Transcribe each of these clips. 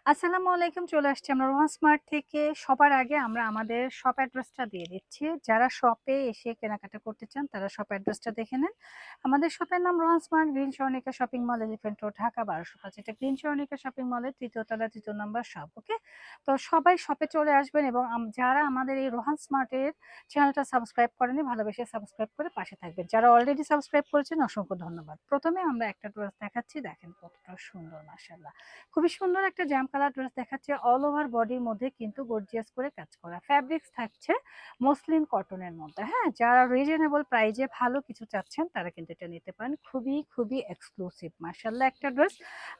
আসসালামু আলাইকুম। চলে আসছি আমরা রোহান স্মার্ট থেকে। সবার আগে আমরা আমাদের শপ অ্যাড্রেসটা দিয়ে দিচ্ছি। যারা শপে এসে কেনাকাটা করতে চান তারা শপ অ্যাড্রেসটা দেখে নেন। আমাদের শপের নাম Rohan smart, green Swarnika shopping mall, elephant road, Dhaka ১২০৫। এটা গ্রিন স্বর্ণিকা শপিং মলের ৩য় তলা ৩য় নাম্বার শপ। ওকে? তো সবাই শপে চলে আসবেন এবং যারা আমাদের এই রোহান স্মার্টের চ্যানেলটা সাবস্ক্রাইব করেনি ভালোবেসে সাবস্ক্রাইব করে পাশে থাকবেন। যারা অলরেডি সাবস্ক্রাইব করেছেন অসংখ্য ধন্যবাদ। প্রথমে আমরা একটা ড্রেস দেখাচ্ছি, দেখেন কতটা সুন্দর মাশাআল্লাহ। খুবই সুন্দর একটা জাম কালার ড্রেস দেখাচ্ছে। অল ওভার বডির মধ্যে কিন্তু গর্জিয়াস করে কাজ করা। ফ্যাব্রিক্স থাকছে মসলিন কটনের মধ্যে। হ্যাঁ, যারা রিজনেবল প্রাইজে ভালো কিছু চাচ্ছেন তারা কিন্তু এটা নিতে পারেন। খুবই খুবই এক্সক্লুসিভ মাশাআল্লাহ একটা ড্রেস।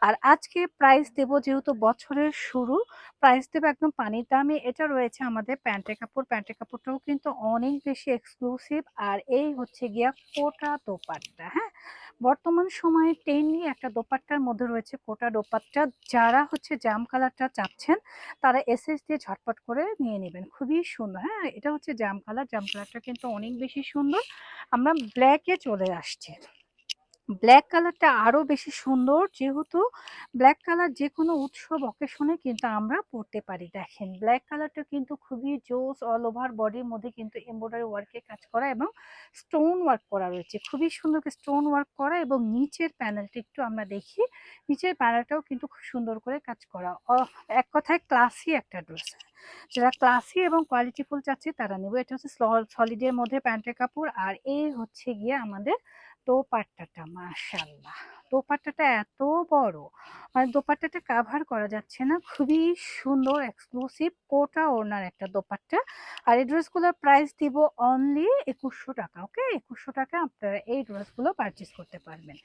আর আজকে প্রাইস দেব, যেহেতু বছরের শুরু, প্রাইস দেব একদম পানির দামে। এটা রয়েছে আমাদের প্যান্টের কাপড়। প্যান্টের কাপড়টাও কিন্তু অনেক বেশি এক্সক্লুসিভ। আর এই হচ্ছে গিয়া কোটা দোপাট্টা। হ্যাঁ, বর্তমান সময়ে ট্রেন্ডি একটা দোপাট্টার মধ্যে রয়েছে কোটা দোপাট্টা। যারা হচ্ছে জাম কালারটা চাচ্ছেন তারা এসএস দিয়ে ঝটপট করে নিয়ে নেবেন। খুবই সুন্দর। হ্যাঁ, এটা হচ্ছে জাম কালার। জাম কালারটা কিন্তু অনেক বেশি সুন্দর। আমরা ব্ল্যাকে চলে আসছি। ব্ল্যাক কালারটা আরো বেশি সুন্দর, যেহেতু ব্ল্যাক কালার যে কোনো উৎসব অকেশনে কিন্তু আমরা পরতে পারি। দেখেন ব্ল্যাক কালারটা কিন্তু খুবই জোস। অল ওভার বডির মধ্যে কিন্তু এমব্রয়ডারি ওয়ার্কে কাজ করা এবং স্টোন ওয়ার্ক করা রয়েছে। খুবই সুন্দর স্টোন ওয়ার্ক করা এবং নিচের প্যানেলটা একটু আমরা দেখি। নিচের প্যানেলটাও কিন্তু খুব সুন্দর করে কাজ করা। এক কথায় ক্লাসি একটা ড্রেস। যারা ক্লাসি এবং কোয়ালিটিফুল চাচ্ছে তারা নেবে। এটা হচ্ছে সলিডের মধ্যে প্যান্টের কাপড়। আর এই হচ্ছে গিয়ে আমাদের দোপাট্টাটা মাশাআল্লাহ। দোপাট্টাটা এত বড়, মানে দোপাট্টাটা কাভার করা যাচ্ছে না। খুবই সুন্দর এক্সক্লুসিভ কোটা ওড়নার একটা দোপাট্টা। আর এই ড্রেসগুলোর প্রাইস দিব অনলি ২১০০ টাকা। ওকে, ২১০০ টাকা আপনারা এই ড্রেসগুলো পারচেস করতে পারবেন।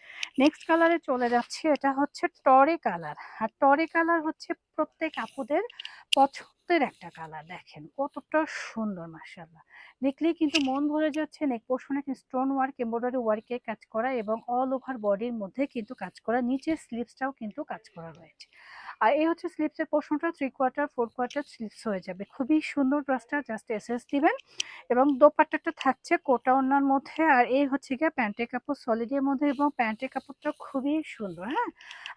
নেক্সট কালারে চলে যাচ্ছে। এটা হচ্ছে টরে কালার। আর টরে কালার হচ্ছে প্রত্যেক আপুদের পছন্দের একটা কালার। দেখেন কতটা সুন্দর মাশাআল্লাহ। দেখলেই কিন্তু মন ভরে যাচ্ছে। নেক পোর্শনে স্টোন ওয়ার্ক এমব্রয়ডারি ওয়ার্কের কাজ করা এবং অল ওভার বডির মধ্যে কিন্তু কাজ করা। নিচের স্লিভসটাও কিন্তু কাজ করা রয়েছে। আর এই হচ্ছে স্লিভসের পোর্শনটা 3/4 4/4 স্লিভস হয়ে যাবে। খুবই সুন্দর ড্রেসটা, জাস্ট এসএস দিবেন। এবং দোপাট্টাটা থাকছে কোটা ওড়নার মধ্যে। আর এই হচ্ছে গিয়ে প্যান্টের কাপড় সলিডের মধ্যে এবং প্যান্টের কাপড়টা খুবই সুন্দর। হ্যাঁ,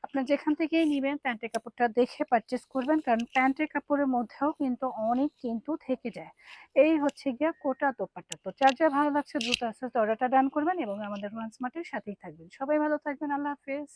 আপনার যেখান থেকেই নিবেন প্যান্টের কাপড়টা দেখে পারচেস করবেন, কারণ প্যান্টের কাপড়ের মধ্যেও কিন্তু অনেক কিন্তু থেকে যায়। এই হচ্ছে গিয়া কোটা দোপাট্টা। তো যার যা ভালো লাগছে দ্রুত আস্তে আস্তে অর্ডারটা ডান করবেন এবং আমাদের রোহান স্মার্টের সাথেই থাকবেন। সবাই ভালো থাকবেন। আল্লাহ হাফেজ।